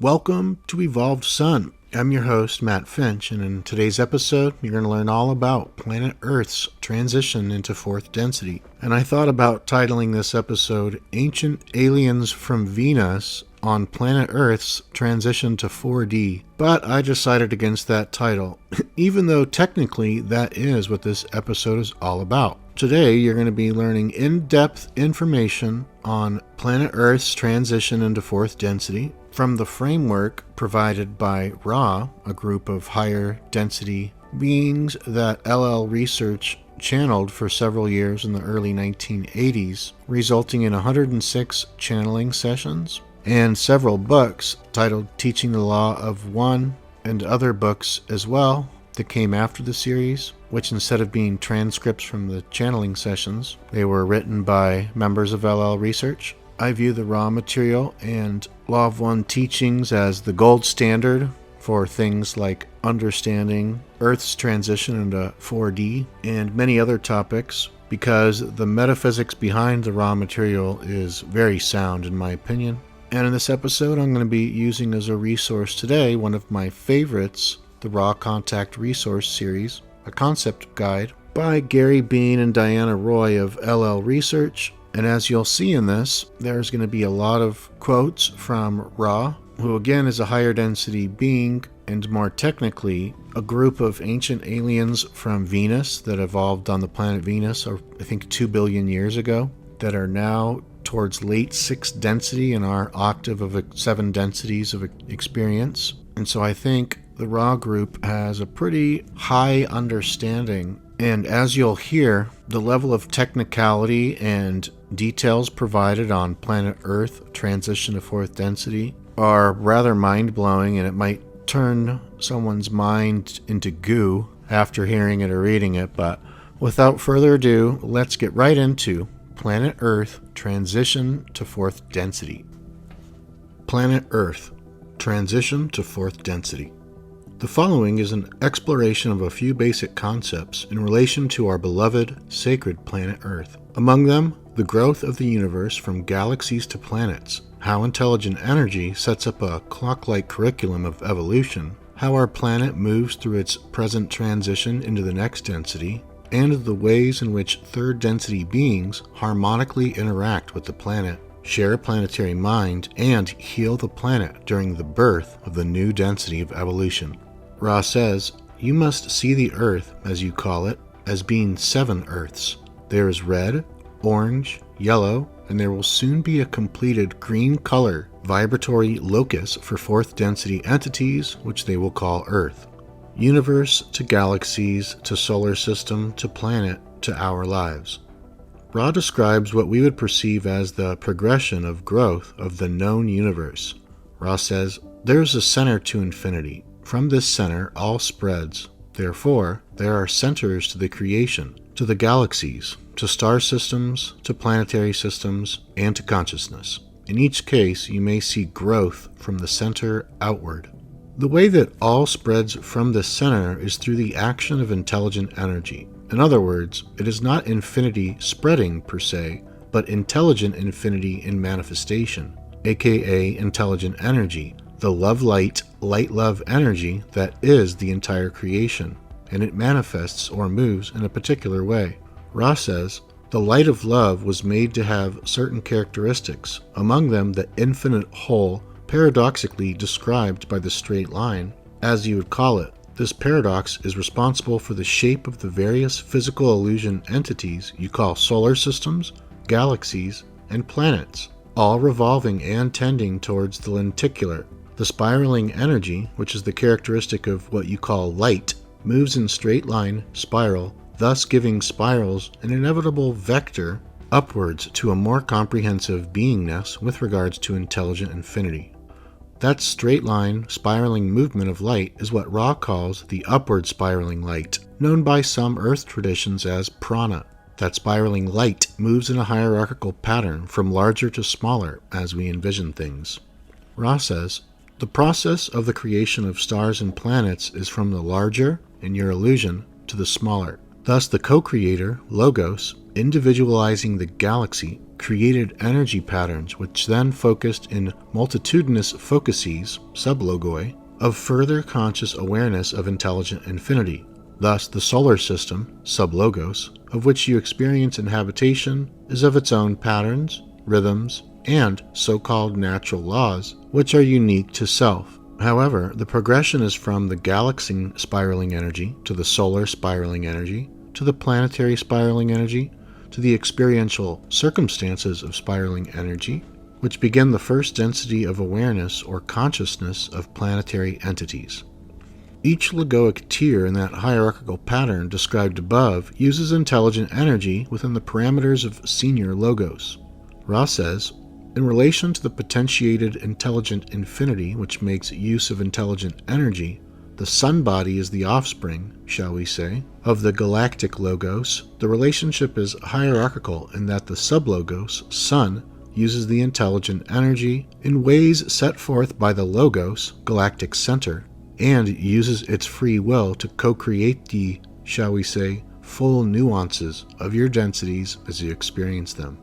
Welcome to Evolved Sun. I'm your host, Matt Finch, and in today's episode, you're going to learn all about planet Earth's transition into fourth density. And I thought about titling this episode, Ancient Aliens from Venus on Planet Earth's Transition to 4D, but I decided against that title, even though technically that is what this episode is all about. Today, you're going to be learning in-depth information on planet Earth's transition into fourth density from the framework provided by Ra, a group of higher density beings that LL Research channeled for several years in the early 1980s, resulting in 106 channeling sessions and several books titled Teaching the Law of One and other books as well that came after the series, which instead of being transcripts from the channeling sessions, they were written by members of LL Research. I view the Ra material and Law of One teachings as the gold standard for things like understanding Earth's transition into 4D and many other topics, because the metaphysics behind the Ra material is very sound in my opinion. And in this episode, I'm going to be using as a resource today one of my favorites, the Ra Contact Resource Series, a concept guide by Gary Bean and Diana Roy of LL Research. And as you'll see in this, there's going to be a lot of quotes from Ra, who again is a higher density being, and more technically, a group of ancient aliens from Venus that evolved on the planet Venus, I think 2 billion years ago, that are now towards late 6th density in our octave of 7 densities of experience. And so I think the Ra group has a pretty high understanding, and as you'll hear, the level of technicality and details provided on planet Earth transition to fourth density are rather mind-blowing, and it might turn someone's mind into goo after hearing it or reading it. But without further ado, let's get right into Planet Earth Transition to Fourth Density. Planet Earth Transition to Fourth Density. The following is an exploration of a few basic concepts in relation to our beloved, sacred planet Earth. Among them, the growth of the universe from galaxies to planets, how intelligent energy sets up a clock-like curriculum of evolution, how our planet moves through its present transition into the next density, and the ways in which third density beings harmonically interact with the planet, share a planetary mind, and heal the planet during the birth of the new density of evolution. Ra says, "You must see the Earth, as you call it, as being 7 Earths. There is red, orange, yellow, and there will soon be a completed green color vibratory locus for fourth density entities, which they will call Earth. Universe to galaxies to solar system to planet to our lives." Ra describes what we would perceive as the progression of growth of the known universe. Ra says, "There is a center to infinity. From this center, all spreads. Therefore, there are centers to the creation, to the galaxies, to star systems, to planetary systems, and to consciousness. In each case, you may see growth from the center outward. The way that all spreads from this center is through the action of intelligent energy. In other words, it is not infinity spreading per se, but intelligent infinity in manifestation, aka intelligent energy, the love-light, light-love energy that is the entire creation, and it manifests or moves in a particular way. Ra says, the light of love was made to have certain characteristics, among them the infinite whole, paradoxically described by the straight line, as you would call it. This paradox is responsible for the shape of the various physical illusion entities you call solar systems, galaxies, and planets, all revolving and tending towards the lenticular. The spiraling energy, which is the characteristic of what you call light, moves in straight line, spiral, thus giving spirals an inevitable vector upwards to a more comprehensive beingness with regards to intelligent infinity. That straight line, spiraling movement of light is what Ra calls the upward spiraling light, known by some Earth traditions as prana. That spiraling light moves in a hierarchical pattern from larger to smaller as we envision things. Ra says, the process of the creation of stars and planets is from the larger, in your illusion, to the smaller. Thus the co-creator, Logos, individualizing the galaxy, created energy patterns which then focused in multitudinous focuses, sublogoi, of further conscious awareness of intelligent infinity. Thus, the solar system, sublogos, of which you experience inhabitation, is of its own patterns, rhythms, and so-called natural laws, which are unique to self. However, the progression is from the galaxy spiraling energy to the solar spiraling energy to the planetary spiraling energy to the experiential circumstances of spiraling energy, which begin the first density of awareness or consciousness of planetary entities. Each logoic tier in that hierarchical pattern described above uses intelligent energy within the parameters of senior logos. Ra says, in relation to the potentiated intelligent infinity which makes use of intelligent energy, the sun body is the offspring, shall we say, of the galactic logos. The relationship is hierarchical in that the sublogos, sun, uses the intelligent energy in ways set forth by the logos, galactic center, and uses its free will to co-create the, shall we say, full nuances of your densities as you experience them.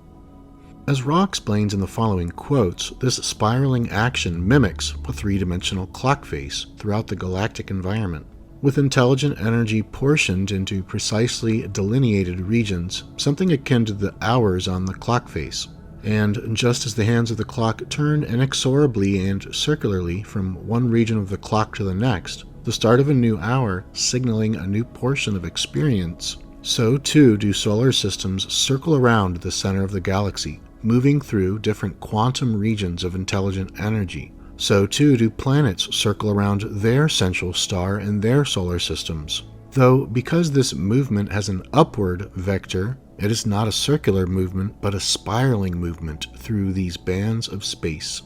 As Ra explains in the following quotes, this spiraling action mimics a three-dimensional clock face throughout the galactic environment, with intelligent energy portioned into precisely delineated regions, something akin to the hours on the clock face. And just as the hands of the clock turn inexorably and circularly from one region of the clock to the next, the start of a new hour signaling a new portion of experience, so too do solar systems circle around the center of the galaxy, moving through different quantum regions of intelligent energy. So too do planets circle around their central star in their solar systems. Though because this movement has an upward vector, it is not a circular movement but a spiraling movement through these bands of space.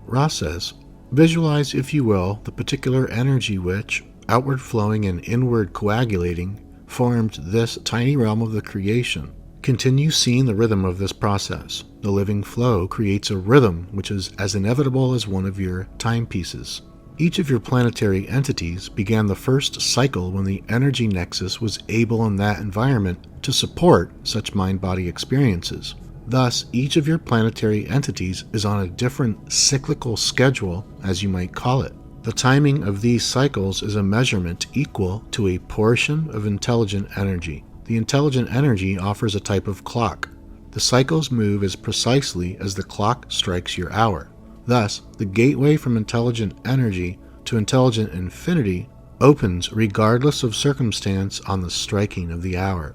Ra says, visualize, if you will, the particular energy which, outward flowing and inward coagulating, formed this tiny realm of the creation. Continue seeing the rhythm of this process. The living flow creates a rhythm which is as inevitable as one of your timepieces. Each of your planetary entities began the first cycle when the energy nexus was able in that environment to support such mind-body experiences. Thus, each of your planetary entities is on a different cyclical schedule, as you might call it. The timing of these cycles is a measurement equal to a portion of intelligent energy. The intelligent energy offers a type of clock. The cycles move as precisely as the clock strikes your hour. Thus, the gateway from intelligent energy to intelligent infinity opens regardless of circumstance on the striking of the hour.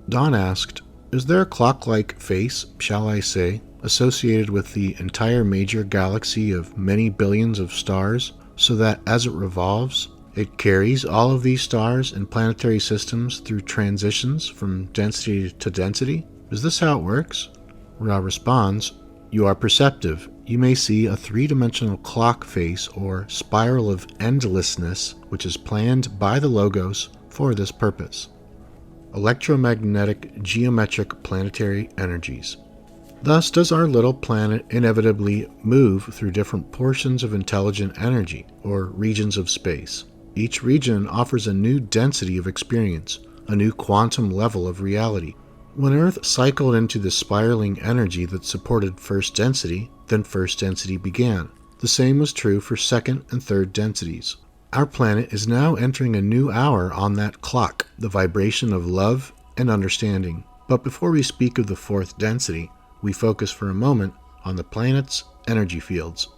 Dawn asked, is there a clock-like face, shall I say, associated with the entire major galaxy of many billions of stars, so that as it revolves, it carries all of these stars and planetary systems through transitions from density to density? Is this how it works? Ra responds, you are perceptive. You may see a three-dimensional clock face or spiral of endlessness which is planned by the logos for this purpose. Electromagnetic geometric planetary energies. Thus does our little planet inevitably move through different portions of intelligent energy, or regions of space. Each region offers a new density of experience, a new quantum level of reality. When Earth cycled into the spiraling energy that supported first density, then first density began. The same was true for second and third densities. Our planet is now entering a new hour on that clock, the vibration of love and understanding. But before we speak of the fourth density, we focus for a moment on the planet's energy fields.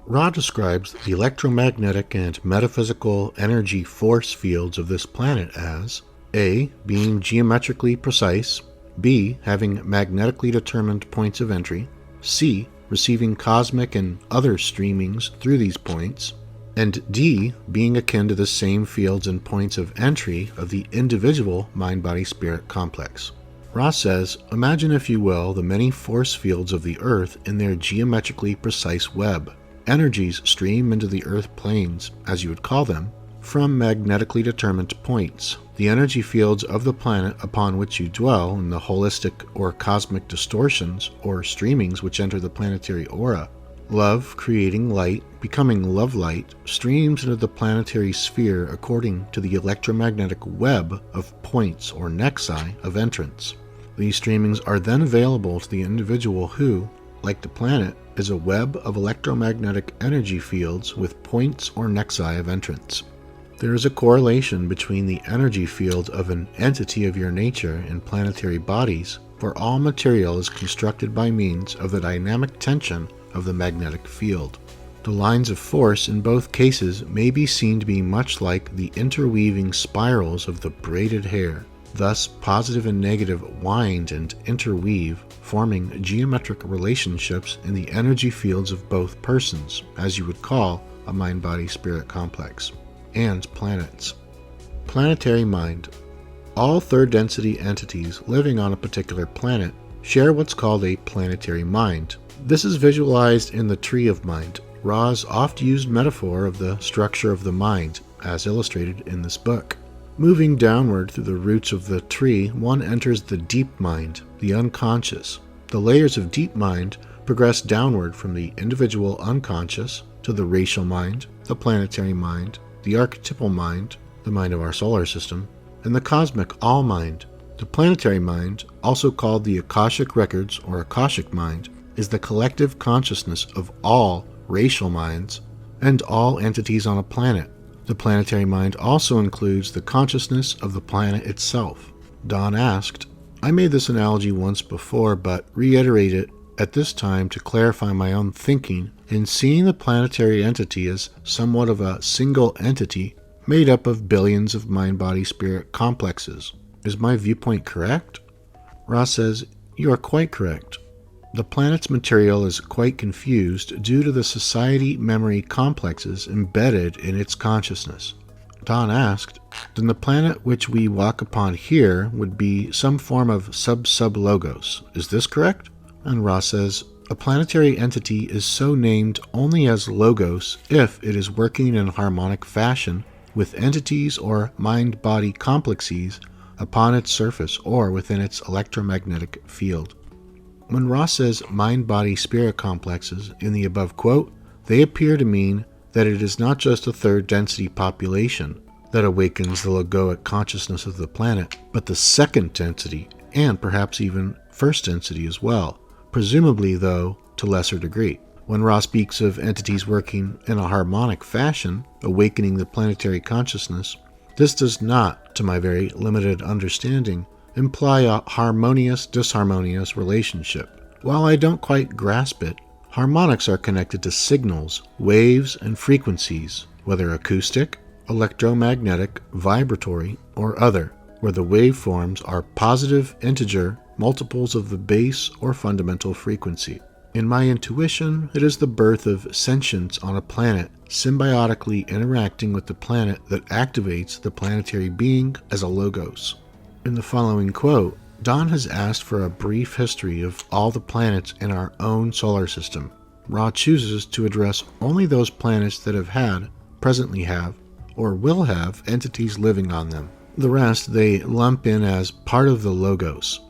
Ra describes the electromagnetic and metaphysical energy force fields of this planet as A. being geometrically precise, B. having magnetically determined points of entry, C. receiving cosmic and other streamings through these points, and D. being akin to the same fields and points of entry of the individual mind-body-spirit complex. Ra says, imagine, if you will, the many force fields of the Earth in their geometrically precise web. Energies stream into the Earth planes, as you would call them, from magnetically determined points. The energy fields of the planet upon which you dwell in the holistic or cosmic distortions or streamings which enter the planetary aura. Love, creating light, becoming love light, streams into the planetary sphere according to the electromagnetic web of points or nexi of entrance. These streamings are then available to the individual who, like the planet, is a web of electromagnetic energy fields with points or nexi of entrance. There is a correlation between the energy field of an entity of your nature in planetary bodies, for all material is constructed by means of the dynamic tension of the magnetic field. The lines of force in both cases may be seen to be much like the interweaving spirals of the braided hair. Thus, positive and negative wind and interweave, forming geometric relationships in the energy fields of both persons, as you would call a mind-body-spirit complex, and planets. Planetary mind. All third-density entities living on a particular planet share what's called a planetary mind. This is visualized in the tree of mind, Ra's oft-used metaphor of the structure of the mind, as illustrated in this book. Moving downward through the roots of the tree, one enters the deep mind, the unconscious. The layers of deep mind progress downward from the individual unconscious to the racial mind, the planetary mind, the archetypal mind, the mind of our solar system, and the cosmic all-mind. The planetary mind, also called the Akashic Records or Akashic Mind, is the collective consciousness of all racial minds and all entities on a planet. The planetary mind also includes the consciousness of the planet itself. Don asked, I made this analogy once before, but reiterate it at this time to clarify my own thinking in seeing the planetary entity as somewhat of a single entity made up of billions of mind-body-spirit complexes. Is my viewpoint correct? Ra says, you are quite correct. The planet's material is quite confused due to the society memory complexes embedded in its consciousness. Don asked, then the planet which we walk upon here would be some form of sub-logos. Is this correct? And Ra says, a planetary entity is so named only as logos if it is working in harmonic fashion with entities or mind-body complexes upon its surface or within its electromagnetic field. When Ra says mind-body-spirit complexes in the above quote, they appear to mean that it is not just a third-density population that awakens the logoic consciousness of the planet, but the second density, and perhaps even first density as well, presumably, though, to lesser degree. When Ra speaks of entities working in a harmonic fashion, awakening the planetary consciousness, this does not, to my very limited understanding, imply a harmonious-disharmonious relationship. While I don't quite grasp it, harmonics are connected to signals, waves, and frequencies, whether acoustic, electromagnetic, vibratory, or other, where the waveforms are positive integer multiples of the base or fundamental frequency. In my intuition, it is the birth of sentience on a planet, symbiotically interacting with the planet that activates the planetary being as a logos. In the following quote, Don has asked for a brief history of all the planets in our own solar system. Ra chooses to address only those planets that have had, presently have, or will have entities living on them. The rest they lump in as part of the logos.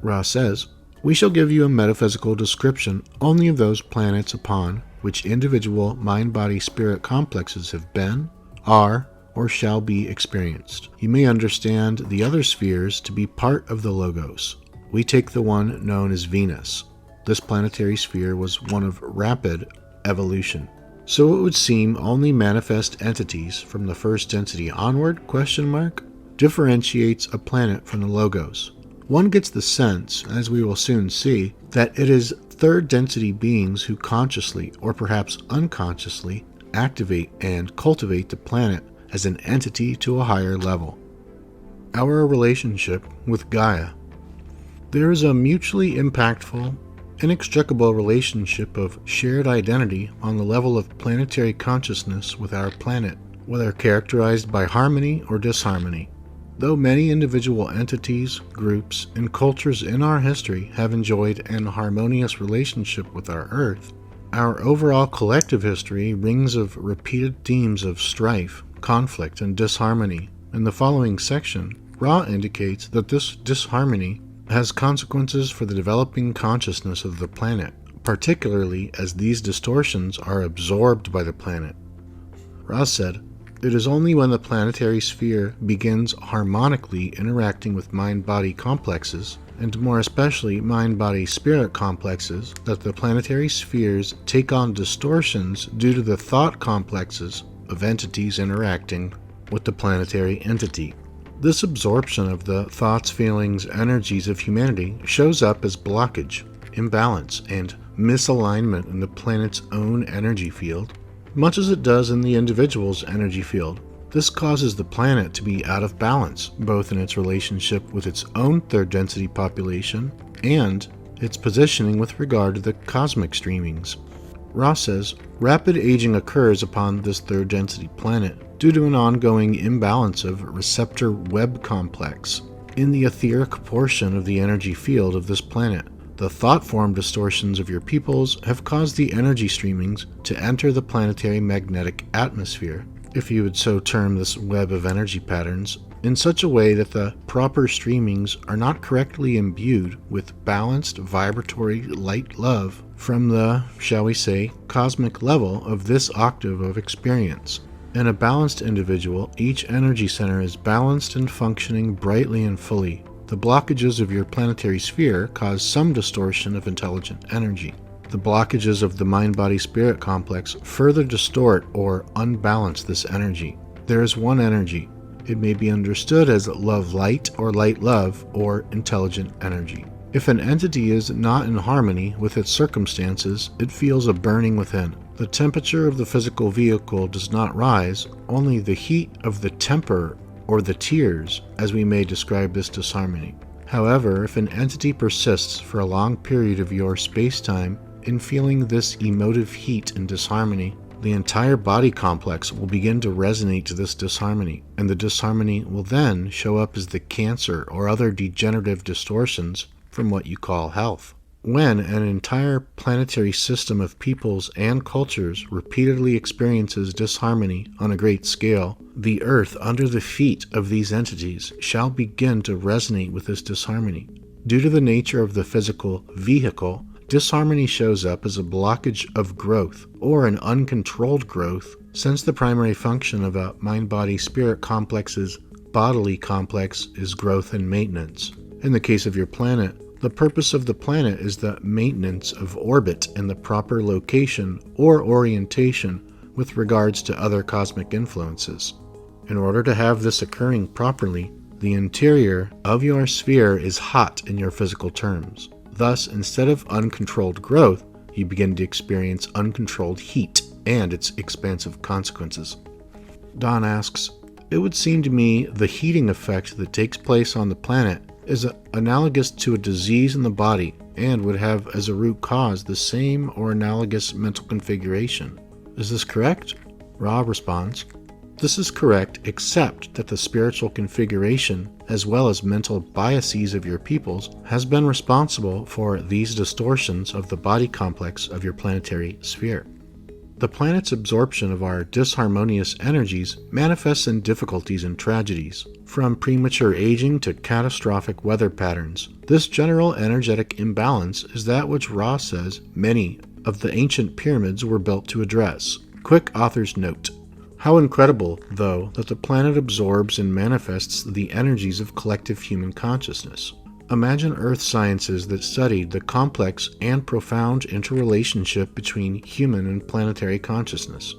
Ra says, we shall give you a metaphysical description only of those planets upon which individual mind-body-spirit complexes have been, are, or shall be experienced. You may understand the other spheres to be part of the logos. We take the one known as Venus. This planetary sphere was one of rapid evolution. So it would seem only manifest entities from the first density onward, differentiates a planet from the logos. One gets the sense, as we will soon see, that it is third density beings who consciously, or perhaps unconsciously, activate and cultivate the planet as an entity to a higher level. Our relationship with Gaia. There is a mutually impactful, inextricable relationship of shared identity on the level of planetary consciousness with our planet, whether characterized by harmony or disharmony. Though many individual entities, groups, and cultures in our history have enjoyed an harmonious relationship with our Earth, our overall collective history rings of repeated themes of strife, conflict, and disharmony. In the following section, Ra indicates that this disharmony has consequences for the developing consciousness of the planet, particularly as these distortions are absorbed by the planet. Ra said, it is only when the planetary sphere begins harmonically interacting with mind-body complexes, and more especially mind-body-spirit complexes, that the planetary spheres take on distortions due to the thought complexes of entities interacting with the planetary entity. This absorption of the thoughts, feelings, energies of humanity shows up as blockage, imbalance, and misalignment in the planet's own energy field, much as it does in the individual's energy field. This causes the planet to be out of balance, both in its relationship with its own third density population and its positioning with regard to the cosmic streamings. Ross says, rapid aging occurs upon this third density planet due to an ongoing imbalance of receptor web complex in the etheric portion of the energy field of this planet. The thought form distortions of your peoples have caused the energy streamings to enter the planetary magnetic atmosphere, if you would so term this web of energy patterns, in such a way that the proper streamings are not correctly imbued with balanced vibratory light love from the, shall we say, cosmic level of this octave of experience. In a balanced individual, each energy center is balanced and functioning brightly and fully. The blockages of your planetary sphere cause some distortion of intelligent energy. The blockages of the mind-body-spirit complex further distort or unbalance this energy. There is one energy. It may be understood as love-light or light-love or intelligent energy. If an entity is not in harmony with its circumstances, it feels a burning within. The temperature of the physical vehicle does not rise, only the heat of the temper or the tears, as we may describe this disharmony. However, if an entity persists for a long period of your space-time in feeling this emotive heat and disharmony, the entire body complex will begin to resonate to this disharmony, and the disharmony will then show up as the cancer or other degenerative distortions from what you call health. When an entire planetary system of peoples and cultures repeatedly experiences disharmony on a great scale, the earth under the feet of these entities shall begin to resonate with this disharmony. Due to the nature of the physical vehicle, disharmony shows up as a blockage of growth, or an uncontrolled growth, since the primary function of a mind-body-spirit complex's bodily complex is growth and maintenance. In the case of your planet, the purpose of the planet is the maintenance of orbit in the proper location or orientation with regards to other cosmic influences. In order to have this occurring properly, the interior of your sphere is hot in your physical terms. Thus, instead of uncontrolled growth, you begin to experience uncontrolled heat and its expansive consequences. Don asks, it would seem to me the heating effect that takes place on the planet is analogous to a disease in the body and would have as a root cause the same or analogous mental configuration. Is this correct? Rob responds, this is correct, except that the spiritual configuration, as well as mental biases of your peoples, has been responsible for these distortions of the body complex of your planetary sphere. The planet's absorption of our disharmonious energies manifests in difficulties and tragedies, from premature aging to catastrophic weather patterns. This general energetic imbalance is that which Ross says many of the ancient pyramids were built to address. Quick author's note. How incredible, though, that the planet absorbs and manifests the energies of collective human consciousness. Imagine earth sciences that studied the complex and profound interrelationship between human and planetary consciousness.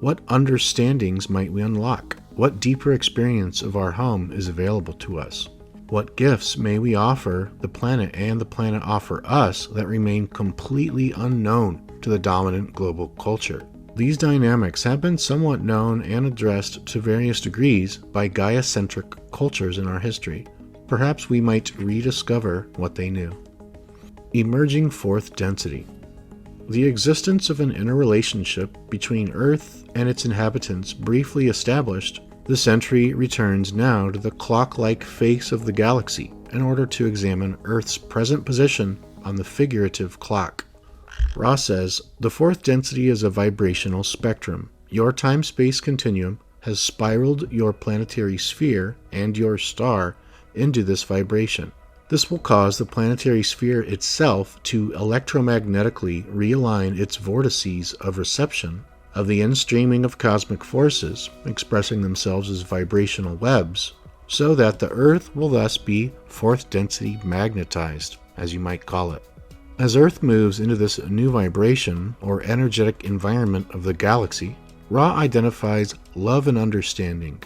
What understandings might we unlock? What deeper experience of our home is available to us? What gifts may we offer the planet and the planet offer us that remain completely unknown to the dominant global culture? These dynamics have been somewhat known and addressed to various degrees by Gaia-centric cultures in our history. Perhaps we might rediscover what they knew. Emerging fourth density. The existence of an interrelationship between Earth and its inhabitants briefly established, this entry returns now to the clock-like face of the galaxy in order to examine Earth's present position on the figurative clock. Ross says, the fourth density is a vibrational spectrum. Your time-space continuum has spiraled your planetary sphere and your star into this vibration. This will cause the planetary sphere itself to electromagnetically realign its vortices of reception of the instreaming of cosmic forces, expressing themselves as vibrational webs, so that the Earth will thus be fourth density magnetized, as you might call it. As Earth moves into this new vibration or energetic environment of the galaxy, Ra identifies love and understanding.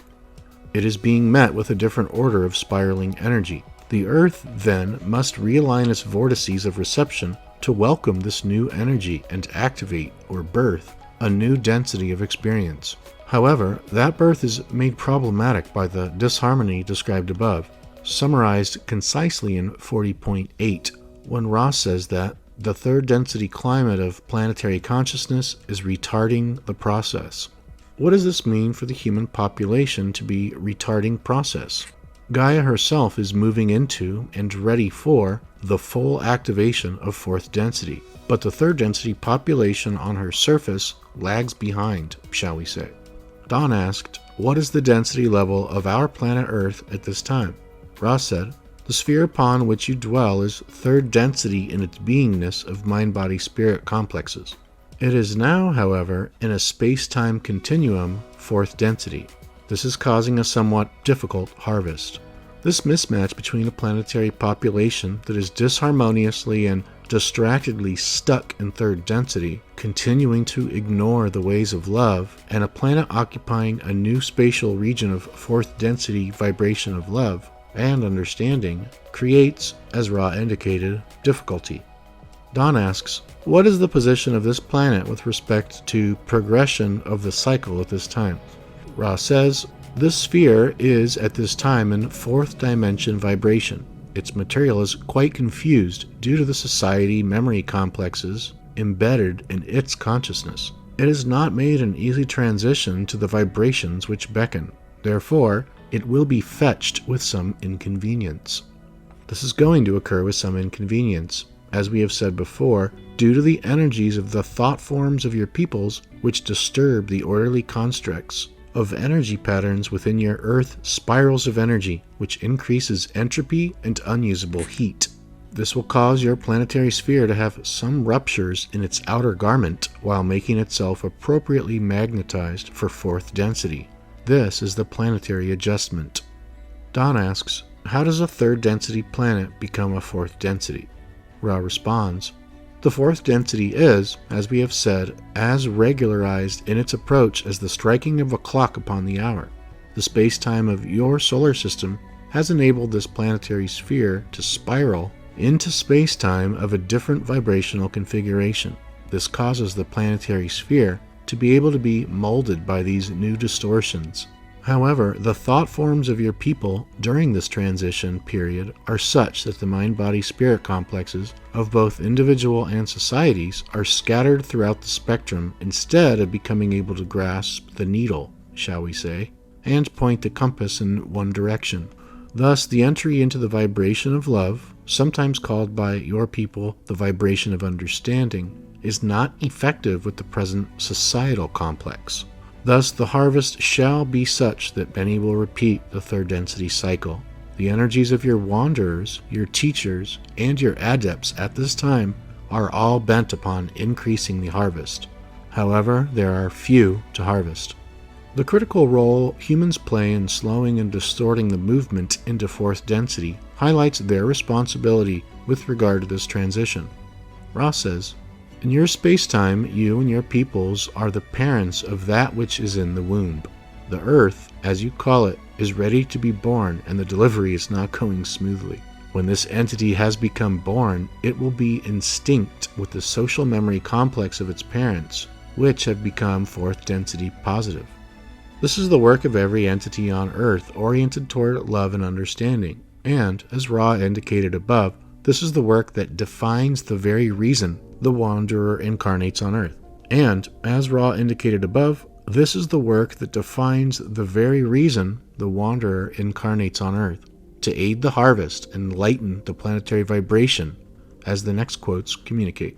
It is being met with a different order of spiraling energy. The Earth, then, must realign its vortices of reception to welcome this new energy and activate, or birth, a new density of experience. However, that birth is made problematic by the disharmony described above, summarized concisely in 40.8, when Ra says that the third density climate of planetary consciousness is retarding the process. What does this mean for the human population to be retarding process? Gaia herself is moving into and ready for the full activation of fourth density, but the third density population on her surface lags behind, shall we say. Don asked, what is the density level of our planet Earth at this time? Ra said, the sphere upon which you dwell is third density in its beingness of mind-body-spirit complexes. It is now, however, in a space-time continuum fourth density. This is causing a somewhat difficult harvest. This mismatch between a planetary population that is disharmoniously and distractedly stuck in third density, continuing to ignore the ways of love, and a planet occupying a new spatial region of fourth density vibration of love and understanding, creates, as Ra indicated, difficulty. Don asks, what is the position of this planet with respect to progression of the cycle at this time? Ra says, this sphere is at this time in fourth dimension vibration. Its material is quite confused due to the society memory complexes embedded in its consciousness. It has not made an easy transition to the vibrations which beckon. Therefore, it will be fetched with some inconvenience. This is going to occur with some inconvenience, as we have said before, due to the energies of the thought forms of your peoples which disturb the orderly constructs of energy patterns within your Earth spirals of energy, which increases entropy and unusable heat. This will cause your planetary sphere to have some ruptures in its outer garment while making itself appropriately magnetized for fourth density. This is the planetary adjustment. Don asks, how does a third density planet become a fourth density? Ra responds, the fourth density is, as we have said, as regularized in its approach as the striking of a clock upon the hour. The space-time of your solar system has enabled this planetary sphere to spiral into space-time of a different vibrational configuration. This causes the planetary sphere to be able to be molded by these new distortions. However, the thought forms of your people during this transition period are such that the mind-body-spirit complexes of both individual and societies are scattered throughout the spectrum instead of becoming able to grasp the needle, shall we say, and point the compass in one direction. Thus, the entry into the vibration of love, sometimes called by your people the vibration of understanding, is not effective with the present societal complex. Thus, the harvest shall be such that many will repeat the third density cycle. The energies of your wanderers, your teachers, and your adepts at this time are all bent upon increasing the harvest. However, there are few to harvest. The critical role humans play in slowing and distorting the movement into fourth density highlights their responsibility with regard to this transition. Ra says, in your space-time, you and your peoples are the parents of that which is in the womb. The Earth, as you call it, is ready to be born, and the delivery is not going smoothly. When this entity has become born, it will be instinct with the social memory complex of its parents, which have become fourth density positive. This is the work of every entity on Earth oriented toward love and understanding, and, as Ra indicated above, this is the work that defines the very reason the Wanderer incarnates on Earth. And, as Ra indicated above, this is the work that defines the very reason the Wanderer incarnates on Earth, to aid the harvest and lighten the planetary vibration, as the next quotes communicate.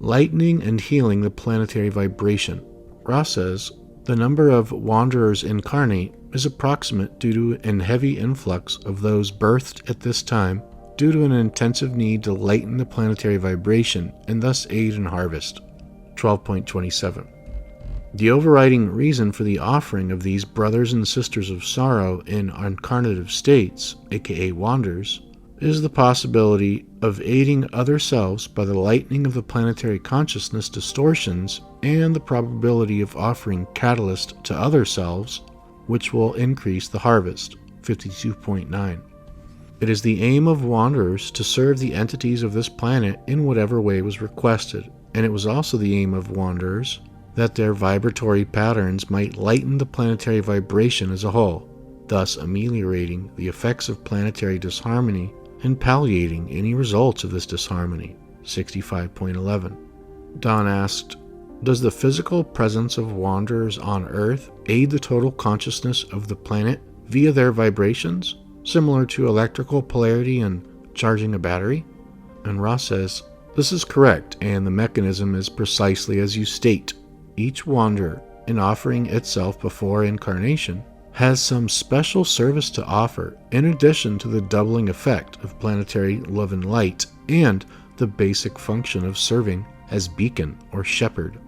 Lightening and healing the planetary vibration. Ra says, the number of Wanderers incarnate is approximate due to an heavy influx of those birthed at this time due to an intensive need to lighten the planetary vibration and thus aid in harvest. 12.27. The overriding reason for the offering of these brothers and sisters of sorrow in incarnative states, aka wanderers, is the possibility of aiding other selves by the lightening of the planetary consciousness distortions and the probability of offering catalyst to other selves, which will increase the harvest. 52.9. It is the aim of wanderers to serve the entities of this planet in whatever way was requested, and it was also the aim of wanderers that their vibratory patterns might lighten the planetary vibration as a whole, thus ameliorating the effects of planetary disharmony and palliating any results of this disharmony. 65.11. Don asked, does the physical presence of wanderers on Earth aid the total consciousness of the planet via their vibrations, similar to electrical polarity and charging a battery? And Ra says, this is correct, and the mechanism is precisely as you state. Each wanderer, in offering itself before incarnation, has some special service to offer in addition to the doubling effect of planetary love and light and the basic function of serving as beacon or shepherd.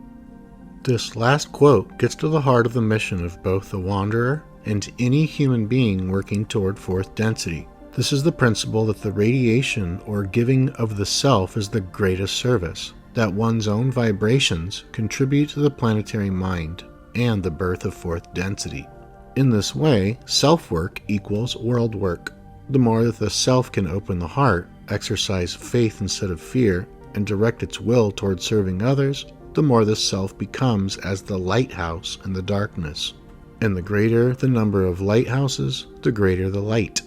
This last quote gets to the heart of the mission of both the wanderer and any human being working toward fourth density. This is the principle that the radiation or giving of the self is the greatest service, that one's own vibrations contribute to the planetary mind and the birth of fourth density. In this way, self-work equals world work. The more that the self can open the heart, exercise faith instead of fear, and direct its will toward serving others, the more the self becomes as the lighthouse in the darkness. And the greater the number of lighthouses, the greater the light.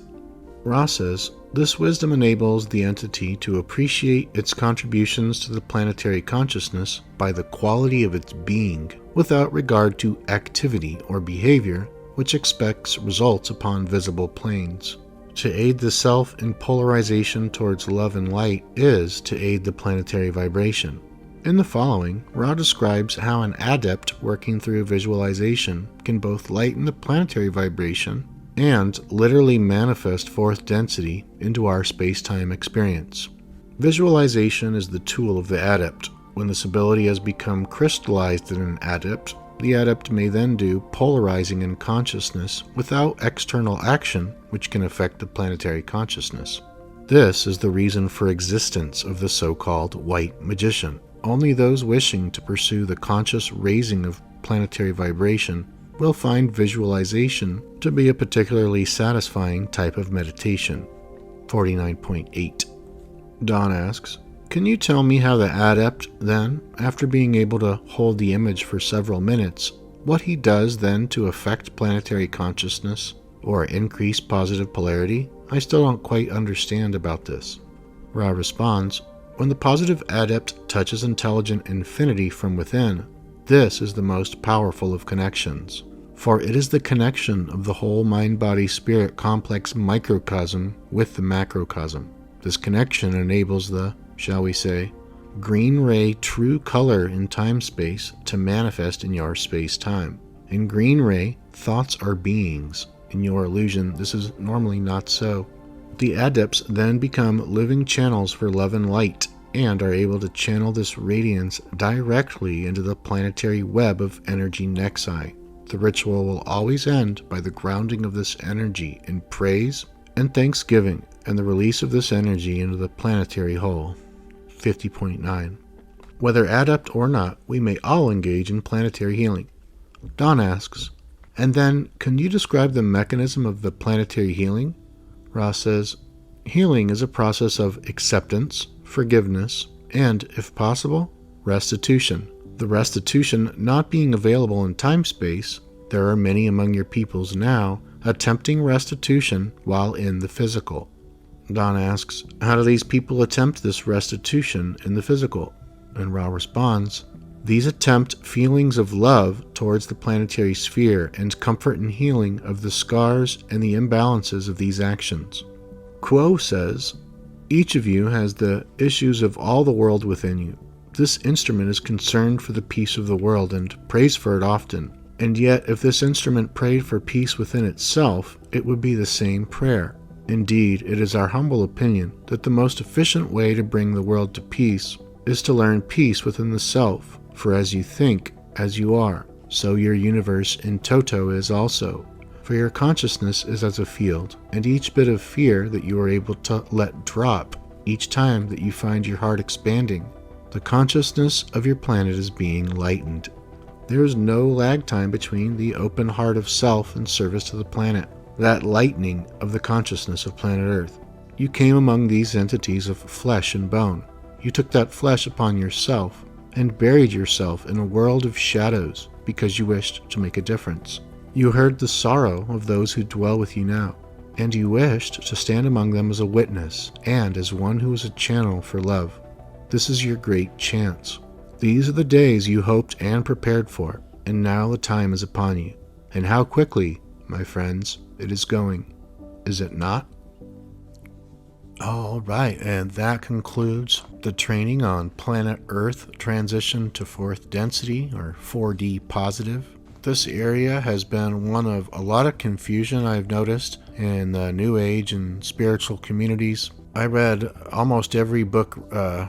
Ra says, this wisdom enables the entity to appreciate its contributions to the planetary consciousness by the quality of its being, without regard to activity or behavior, which expects results upon visible planes. To aid the self in polarization towards love and light is to aid the planetary vibration. In the following, Ra describes how an adept working through visualization can both lighten the planetary vibration and literally manifest fourth density into our space-time experience. Visualization is the tool of the adept. When this ability has become crystallized in an adept, the adept may then do polarizing in consciousness without external action which can affect the planetary consciousness. This is the reason for existence of the so-called white magician. Only those wishing to pursue the conscious raising of planetary vibration will find visualization to be a particularly satisfying type of meditation. 49.8. Don asks, can you tell me how the adept then, after being able to hold the image for several minutes, what he does then to affect planetary consciousness or increase positive polarity? I still don't quite understand about this. Ra responds, when the positive adept touches intelligent infinity from within, this is the most powerful of connections, for it is the connection of the whole mind-body-spirit complex microcosm with the macrocosm. This connection enables the, shall we say, green ray true color in time-space to manifest in your space-time. In green ray, thoughts are beings. In your illusion, this is normally not so. The adepts then become living channels for love and light, and are able to channel this radiance directly into the planetary web of energy nexi. The ritual will always end by the grounding of this energy in praise and thanksgiving, and the release of this energy into the planetary whole. 50.9. Whether adept or not, we may all engage in planetary healing. Don asks, and then, can you describe the mechanism of the planetary healing? Ra says, healing is a process of acceptance, forgiveness, and, if possible, restitution. The restitution not being available in time-space, there are many among your peoples now attempting restitution while in the physical. Don asks, how do these people attempt this restitution in the physical? And Ra responds, these attempt feelings of love towards the planetary sphere and comfort and healing of the scars and the imbalances of these actions. Quo says, each of you has the issues of all the world within you. This instrument is concerned for the peace of the world and prays for it often. And yet, if this instrument prayed for peace within itself, it would be the same prayer. Indeed, it is our humble opinion that the most efficient way to bring the world to peace is to learn peace within the self, for as you think, as you are. so your universe in toto is also. For your consciousness is as a field, and each bit of fear that you are able to let drop, each time that you find your heart expanding, the consciousness of your planet is being lightened. There is no lag time between the open heart of self and service to the planet, that lightening of the consciousness of planet Earth. You came among these entities of flesh and bone. You took that flesh upon yourself and buried yourself in a world of shadows because you wished to make a difference. You heard the sorrow of those who dwell with you now, and you wished to stand among them as a witness and as one who is a channel for love. This is your great chance. These are the days you hoped and prepared for, and now the time is upon you. And how quickly, my friends, it is going, is it not? All right, and that concludes the training on Planet Earth transition to fourth density, or 4D positive. This area has been one of a lot of confusion I've noticed in the New Age and spiritual communities. I read almost every book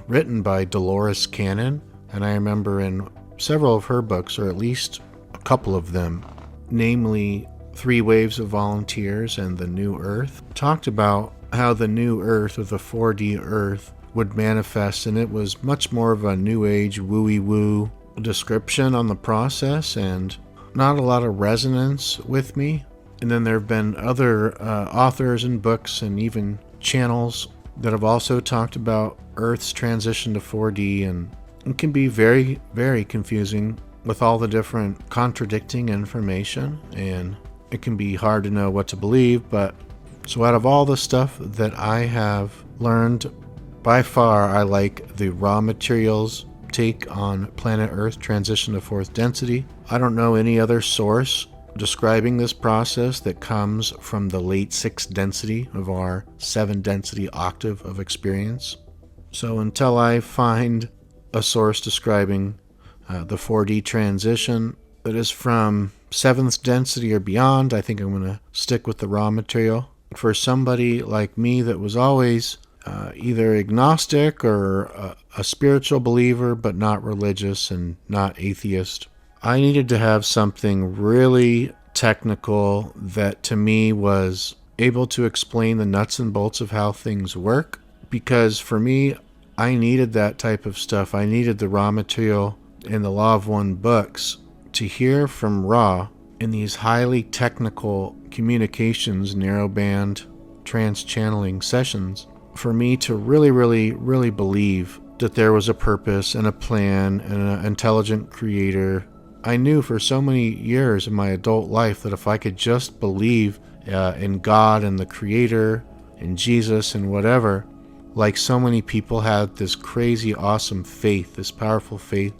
written by Dolores Cannon, and I remember in several of her books, or at least a couple of them, namely Three Waves of Volunteers and The New Earth, talked about how the New Earth, or the 4D Earth, would manifest, and it was much more of a New Age wooey-woo description on the process, and not a lot of resonance with me. And then there have been other authors and books and even channels that have also talked about Earth's transition to 4D, and it can be very, very confusing with all the different contradicting information, and it can be hard to know what to believe. But so out of all the stuff that I have learned, by far I like the raw materials take on planet Earth transition to fourth density. I don't know any other source describing this process that comes from the late 6th density of our 7 density octave of experience. So until I find a source describing the 4D transition that is from 7th density or beyond, I think I'm going to stick with the raw material. For somebody like me that was always either agnostic or a spiritual believer but not religious and not atheist, I needed to have something really technical that to me was able to explain the nuts and bolts of how things work, because for me, I needed that type of stuff. I needed the raw material in the Law of One books to hear from Ra in these highly technical communications, narrowband, trans-channeling sessions, for me to really, really, really believe that there was a purpose and a plan and an intelligent creator. I knew for so many years in my adult life that if I could just believe in God and the creator and Jesus and whatever, like so many people had this crazy awesome faith, this powerful faith.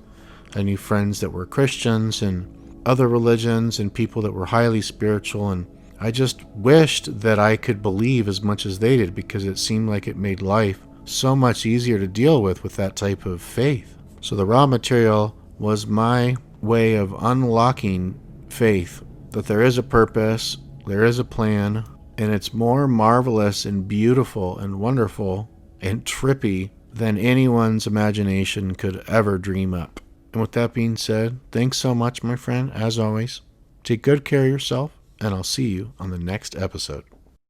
I knew friends that were Christians and other religions and people that were highly spiritual, and I just wished that I could believe as much as they did, because it seemed like it made life so much easier to deal with that type of faith. So the raw material was my way of unlocking faith that there is a purpose, there is a plan, and it's more marvelous and beautiful and wonderful and trippy than anyone's imagination could ever dream up. And with that being said, thanks so much, my friend, as always. Take good care of yourself, and I'll see you on the next episode.